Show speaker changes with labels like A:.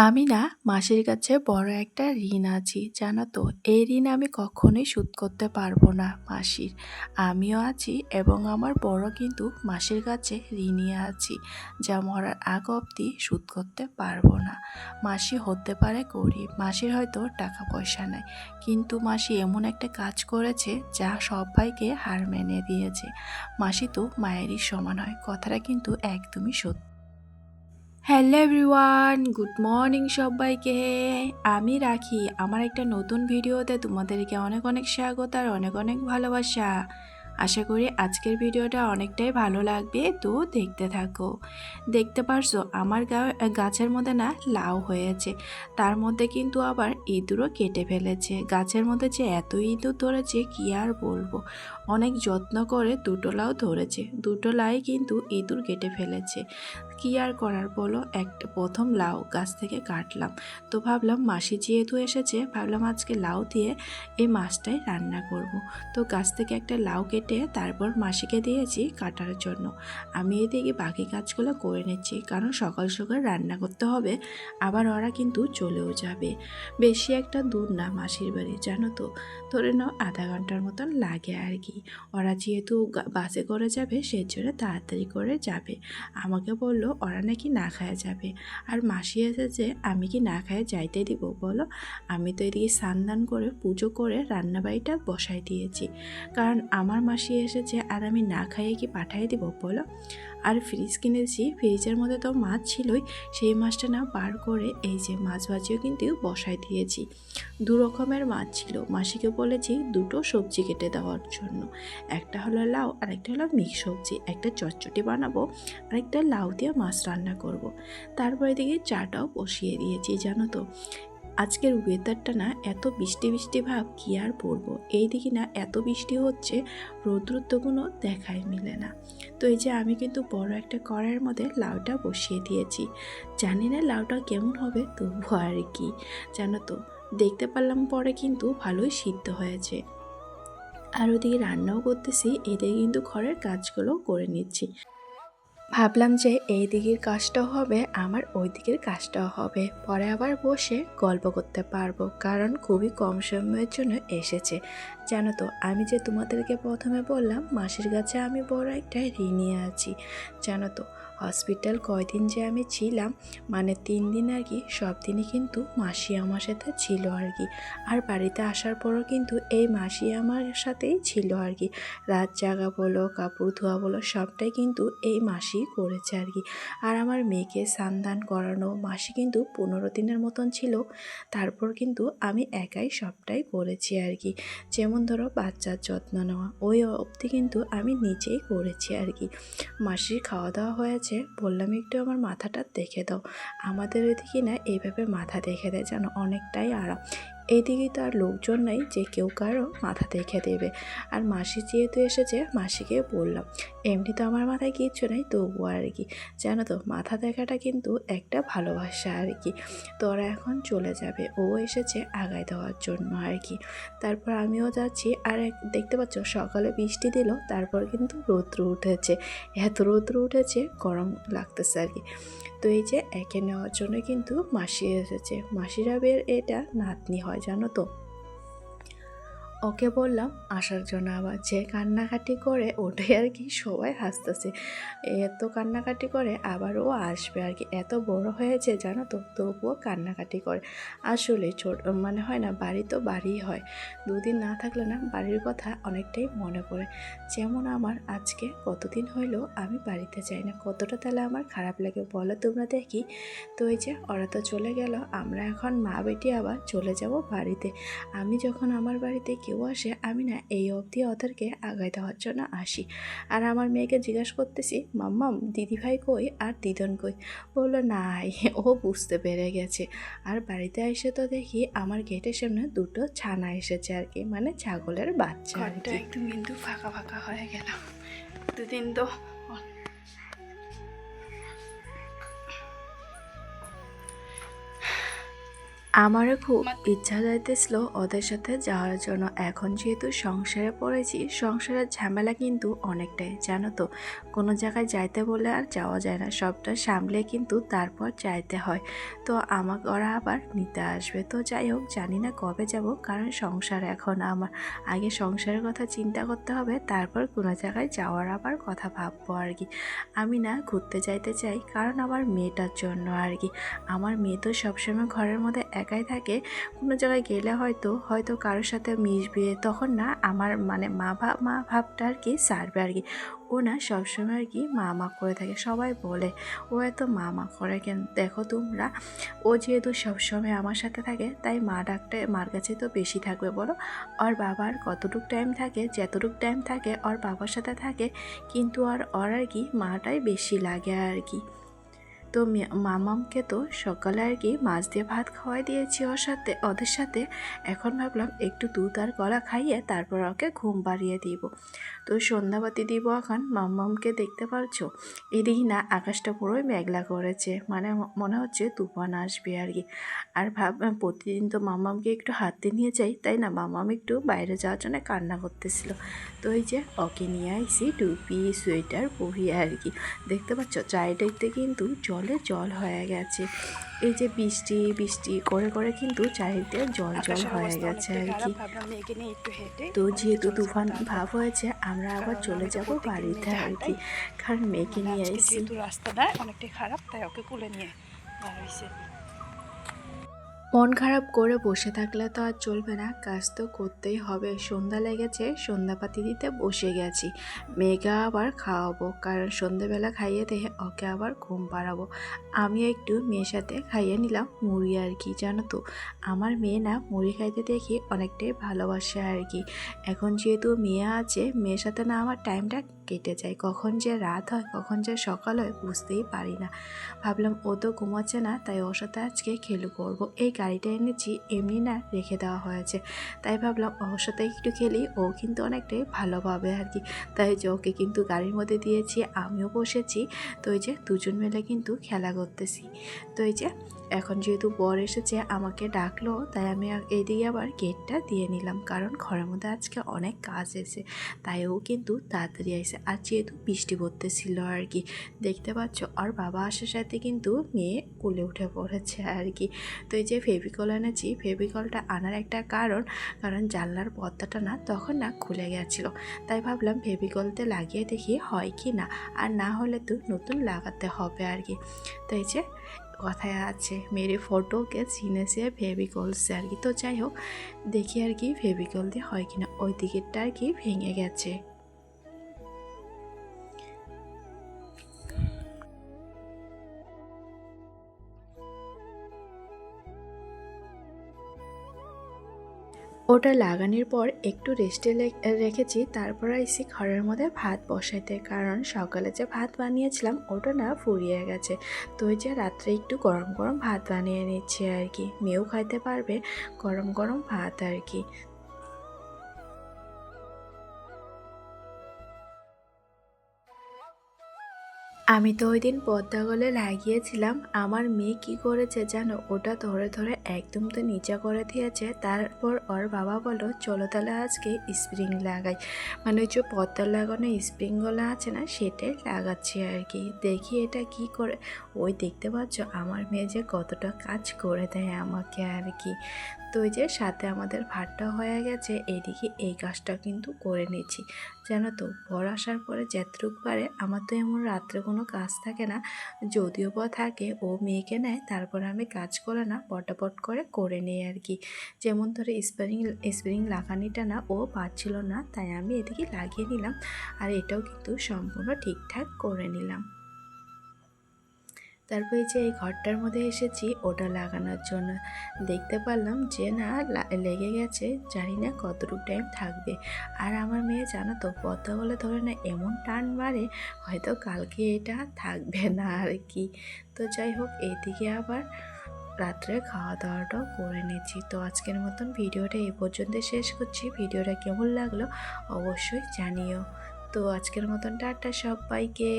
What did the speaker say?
A: আমি না মাসির কাছে বড় একটা ঋণ আছি, জানো তো? এই ঋণ আমি কখনোই শোধ করতে পারবো না মাসির। আমিও আছি এবং আমার বড় কিন্তু মাসির কাছে ঋণই আছি, যা মরার আগ অবধি শোধ করতে পারবো না। মাসি হতে পারে গরিব, মাসির হয়তো টাকা পয়সা নাই, কিন্তু মাসি এমন একটা কাজ করেছে যা সবাইকে হার মেনে দিয়েছে। মাসি তো মায়েরই সমান হয়, কথাটা কিন্তু একদমই সত্যি। হ্যালো এভরিওয়ান, গুড মর্নিং সবাইকে। আমি রাখি আমার একটা নতুন ভিডিওতে তোমাদেরকে অনেক অনেক স্বাগত আর অনেক অনেক ভালোবাসা। আশা করি আজকের ভিডিওটা অনেকটাই ভালো লাগবে, তো দেখতে থাকো। দেখতে পারছো আমার গাছের মধ্যে না লাউ হয়েছে, তার মধ্যে কিন্তু আবার ইঁদুরও কেটে ফেলেছে। গাছের মধ্যে যে এত ইঁদুর ধরেছে কি আর বলবো। অনেক যত্ন করে দুটো লাউ ধরেছে, দুটো লাই কিন্তু ইঁদুর কেটে ফেলেছে। কি আর করার বলো, একটা প্রথম লাউ গাছ থেকে কাটলাম, তো ভাবলাম মাসি যেহেতু এসেছে, ভাবলাম আজকে লাউ দিয়ে এই মাছটাই রান্না করব। তো গাছ থেকে একটা লাউ কেটে তারপর মাসিকে দিয়েছি কাটার জন্য। আমি এদিকে বাকি কাজগুলো করে নিচ্ছি, কারণ সকাল সকাল রান্না করতে হবে, আবার ওরা কিন্তু চলেও যাবে। বেশি একটা দূর না মাসির বাড়ি, জানো তো, ধরে নাও আধা ঘন্টার মতন লাগে আর কি। ওরা যেহেতু বাসে করে যাবে, সেজন্য তাড়াতাড়ি করে যাবে। আমাকে বলল ওরা নাকি না খায়া যাবে, আর মাসি এসেছে, আমি কি না খায়া যাইতে দিব বলো? আমি তো এদিকে স্নান করে পুজো করে রান্নাবাড়িটা বসাই দিয়েছি, কারণ আমার মাসি এসেছে আর আমি না খাইয়ে কি পাঠিয়ে দিব বলো? আর ফ্রিজ কিনেছি, ফ্রিজের মধ্যে তো মাছ ছিলই, সেই মাছটা না বার করে এই যে মাছ ভাজিও কিন্তু বসাই দিয়েছি। দু রকমের মাছ ছিল, মাসিকে বলেছি দুটো সবজি কেটে দেওয়ার জন্য। একটা হলো লাউ আর একটা হলো মিক্স সবজি, একটা চটচটি বানাবো আর একটা লাউ দিয়ে মাছ রান্না করব। তারপরে দিকে চাটাও বসিয়ে দিয়েছি, জানো তো। আজকের ওয়েদারটা না এত বৃষ্টি বৃষ্টি ভাব, কি আর বলবো। এইদিকে না এত বৃষ্টি হচ্ছে, রৌদ্র তো কোনো দেখাই মিলে না। তো এই যে আমি কিন্তু বড় একটা কড়াইয়ের মধ্যে লাউটা বসিয়ে দিয়েছি। জানি না লাউটা কেমন হবে, তবু আর কি, জানো তো। দেখতে পারলাম পরে কিন্তু ভালোই সিদ্ধ হয়েছে। আর ওদিকে রান্নাও করতেছি, এদিকে কিন্তু ঘরের কাজগুলো করে নিচ্ছি। ভাবলাম যে এই দিকের কাজটাও হবে, আমার ওই দিকের কাজটাও হবে, পরে আবার বসে গল্প করতে পারবো, কারণ খুবই কম সময়ের জন্য এসেছে। জানো তো, আমি যে তোমাদেরকে প্রথমে বললাম মাসির কাছে আমি বড় একটা ঋণী আছি, জানো তো। হসপিটাল কয়দিন যে আমি ছিলাম, মানে 3 দিন আর কি, সব দিনই কিন্তু মাসি আমার সাথে ছিল আর কি। আর বাড়িতে আসার পরও কিন্তু এই মাসি আমার সাথেই ছিল আর কি। রাত জাগা বলো, কাপড় ধোয়া বলো, সবটাই কিন্তু এই মাসি করেছে আর কি। আর আমার মেয়েকে স্নান করানো মাসি কিন্তু 15 দিনের মতন ছিল, তারপর কিন্তু আমি একাই সবটাই করেছি আর কি। যেমন ধরো বাচ্চার যত্ন নেওয়া, ওই অবধি কিন্তু আমি নিজেই করেছি আর কি। মাসির খাওয়া দাওয়া হয়েছে, বললাম একটু আমার মাথাটা দেখে দাও। আমাদের ওইদিকে না এইভাবে মাথা দেখে দেয়, জানো, অনেকটাই আরাম। এইদিকে তো আর লোকজন নাই যে কেউ কারো মাথা দেখে দেবে। আর মাসি যেহেতু এসেছে, মাসিকে বললাম, এমনি তো আমার মাথায় কিচ্ছু নেই, তবু আর কি, জানো তো, মাথা দেখাটা কিন্তু একটা ভালোবাসা আর কি। তো ওরা এখন চলে যাবে, ও এসেছে আগায় দেওয়ার জন্য আর কি। তারপর আমিও যাচ্ছি, আর দেখতে পাচ্ছ সকালে বৃষ্টি দিল, তারপর কিন্তু রৌদ্র উঠেছে। এত রৌদ্র উঠেছে, গরম লাগতেছে আর কি। তো এই যে একে নেওয়ার জন্য কিন্তু মাসি এসেছে। মাসিরা বের এটা নাতনি হয়, জানো তো। ওকে বললাম আসার জন্য, আবার যে কান্নাকাটি করে ওটাই আর কি, সবাই হাসতেছে। এত কান্নাকাটি করে, আবার ও আসবে আর কি। এত বড় হয়েছে, জানো তো, তবুও কান্নাকাটি করে। আসলে ছোট মানে হয় না, বাড়ি তো বাড়িই হয়। 2 দিন না থাকলে না বাড়ির কথা অনেকটাই মনে পড়ে। যেমন আমার আজকে কতদিন হইলো আমি বাড়িতে যাই না, কতটা তাহলে আমার খারাপ লাগে বলো তোমরা দেখি। তো এই যে ওরা তো চলে গেল, আমরা এখন মা বেটি আবার চলে যাব বাড়িতে। আমি যখন আমার বাড়িতে কেউ আসে, আমি না এই অবধি ওদেরকে আগায় দেওয়ার জন্য আসি। আর আমার মেয়েকে জিজ্ঞাসা করতেছি, মাম্মাম দিদিভাই কই আর দিদন কই? বললো নাই, ও বুঝতে পেরে গেছে। আর বাড়িতে এসে তো দেখি আমার গেটের সামনে দুটো ছানা এসেছে আর কি, মানে ছাগলের বাচ্চা আর কি। একদম কিন্তু ফাঁকা ফাঁকা হয়ে গেল, 2 দিন তো। আমারও খুব ইচ্ছা যাইতেছিল ওদের সাথে যাওয়ার জন্য। এখন যেহেতু সংসারে পড়েছি, সংসারের ঝামেলা কিন্তু অনেকটাই, জানো তো। কোনো জায়গায় যাইতে বলে আর যাওয়া যায় না, সবটা সামলে কিন্তু তারপর যাইতে হয়। তো আমাকে ওরা আবার নিতে আসবে। তো যাই হোক, জানি না কবে যাব, কারণ সংসার এখন আমার। আগে সংসারের কথা চিন্তা করতে হবে, তারপর কোনো জায়গায় যাওয়ার আবার কথা ভাববো আর কি। আমি না ঘুরতে যাইতে চাই, কারণ আমার মেয়েটার জন্য আর কি। আমার মেয়ে তো সবসময় ঘরের মধ্যে একাই থাকে। কোনো জায়গায় গেলে হয়তো হয়তো কারোর সাথে মিশবে, তখন না আমার মানে মা ভাবটা আর কি সারবে আর কি। ও না সবসময় আর কি মা মা করে থাকে, সবাই বলে ও এত মা মা করে কেন। দেখো তোমরা, ও যেহেতু সবসময় আমার সাথে থাকে, তাই মা ডাকটা মার কাছে তো বেশি থাকবে বলো। ওর বাবার কতটুক টাইম থাকে, যতটুক টাইম থাকে ওর বাবার সাথে থাকে, কিন্তু ওর আর কি মাটাই বেশি লাগে আর কি। তো মামামকে তো সকালে আর কি মাছ দিয়ে ভাত খাওয়াই দিয়েছি ওদের সাথে। এখন ভাবলাম একটু দুধ আর কলা খাইয়ে তারপর ওকে ঘুম পাড়িয়ে দিব। তো সন্ধ্যাবাতি দিব এখন। মাম্মামকে দেখতে পারছো, এদিকে না আকাশটা পুরোই মেঘলা করেছে, মানে মনে হচ্ছে তুফান আসবে আর কি। আর প্রতিদিন তো মাম্মামকে একটু হাতে নিয়ে যাই, তাই না, মাম্মাম একটু বাইরে যাওয়ার জন্য কান্না করতেছিল। তো এই যে ওকে নিয়ে আইসি টুপি সোয়েটার পরিয়ে আর কি। দেখতে পাচ্ছ চারিদিকতে কিন্তু জলে জল হয়ে গেছে। এই যে বৃষ্টি বৃষ্টি করে করে কিন্তু চারিদিকে জল জল হয়ে গেছে আর কি। তো যেহেতু তুফান ভাব হয়েছে, আমরা আবার চলে যাব বাড়িতে আর কি, কারণ মেয়েকে নিয়ে এসেছি।
B: রাস্তাটা অনেকটাই খারাপ, তাই ওকে কুলে নিয়ে বার হয়েছে।
A: মন খারাপ করে বসে থাকলে তো আর চলবে না, কাজ তো করতেই হবে। সন্ধ্যা লেগেছে, সন্ধ্যাবাতি দিতে বসে গেছি। মেয়েকে আবার খাওয়াবো, কারণ সন্ধ্যাবেলা খাইয়ে দিয়ে ওকে আবার ঘুম পাড়াবো। আমি একটু মেয়ের সাথে খাইয়ে নিলাম মুড়ি আর কি। জানো তো, আমার মেয়ে না মুড়ি খাইতে দেখি অনেকটাই ভালোবাসে আর কি। এখন যেহেতু মেয়ে আছে, মেয়ের সাথে না আমার টাইমটা কেটে যায়, কখন যে রাত হয় কখন যে সকাল হয় বুঝতেই পারি না। ভাবলাম ও তো ঘুমাচ্ছে না, তাই ওর সাথে আজকে খেলু করবো। এই গাড়িটা এনেছি, এমনি না রেখে দেওয়া হয়েছে, তাই ভাবলাম ওর সাথে একটু খেলি, ও কিন্তু অনেকটাই ভালোভাবে আর কি। তাই যে ওকে কিন্তু গাড়ির মধ্যে দিয়েছি, আমিও বসেছি। তো এই যে দুজন মিলে কিন্তু খেলা করতেছি। তো এই যে এখন যেহেতু বর এসেছে আমাকে ডাকলো, তাই আমি এইদিকে আবার গেটটা দিয়ে নিলাম, কারণ ঘরের মধ্যে আজকে অনেক কাজ এসে, তাই ও কিন্তু তাড়াতাড়ি আসে। আর যেহেতু বৃষ্টি পড়তেছিল আর কি, দেখতে পাচ্ছ আর বাবা আসার সাথে কিন্তু মেয়ে কোলে উঠে পড়েছে আর কি। তো এই যে ফেভিকল এনেছি, ফেভিকলটা আনার একটা কারণ জানলার পর্দাটা না তখন না খুলে গেছিলো, তাই ভাবলাম ফেভিকলতে লাগিয়ে দেখি হয় কি না, আর না হলে তো নতুন লাগাতে হবে আর কি। তো এই যে কথায় আছে মেরে ফটোকে চিনেছে ফেভিকলসে আর কি। তো যাই হোক, দেখি আর কি ফেভিকল দিয়ে হয় কিনা। ওই দিকেরটা আর কি ভেঙে গেছে। ওটা লাগানোর পর একটু রেস্টে রেখেছি, তারপর আইসি ঘরের মধ্যে ভাত বসাইতে, কারণ সকালে যে ভাত বানিয়েছিলাম ওটা না ফুরিয়ে গেছে। তো ওই যে রাত্রে একটু গরম গরম ভাত বানিয়ে নিচ্ছি আর কি, মেয়েও খাইতে পারবে গরম গরম ভাত আর কি। আমি তো ওই দিন পদ্মা গলে লাগিয়েছিলাম, আমার মেয়ে কি করেছে জানো, ওটা ধরে ধরে একদম তো নিচে করে দিয়েছে। তারপর ওর বাবা বলল চলো তাহলে আজকে স্প্রিং লাগাই, মানে ওই যে পদ্মা লাগানো স্প্রিংগুলো আছে না, সেটাই লাগাচ্ছি আর কি। দেখি এটা কি করে। ওই দেখতে পাচ্ছ আমার মেয়ে যে কতটা কাজ করে দেয় আমাকে আর কি। তো ওই যে সাথে আমাদের ভাতটা হয়ে গেছে, এইদিকে এই কাজটা কিন্তু করে নিচ্ছি। জানো তো, বর আসার পরে যতটুক পারে, আমার তো এমন রাত্রে কোনো কাজ থাকে না, যদিও বা থাকে ও মেয়েকে নেয়, তারপরে আমি কাজ করে না পটাপট করে নিই আর কি। যেমন ধরে স্প্রিং লাগানিটা না ও পারছিল না, তাই আমি এদিকে লাগিয়ে নিলাম, আর এটাও কিন্তু সম্পূর্ণ ঠিকঠাক করে নিলাম। তারপরে যে এই ঘরটার মধ্যে এসেছি ওটা লাগানোর জন্য, দেখতে পারলাম যে না লেগে গেছে, জানি না কতটুকু টাইম থাকবে। আর আমার মেয়ে জানো তো পদ্মা বলে ধরে না এমন টান মারে, হয়তো কালকে এটা থাকবে না আর কি। তো যাই হোক, এইদিকে আবার রাত্রে খাওয়া দাওয়াটাও করে নিচ্ছি। তো আজকের মতন ভিডিওটা এই পর্যন্ত শেষ করছি। ভিডিওটা কেমন লাগলো অবশ্যই জানিও। তো আজকের মতন টাটা সবাইকে।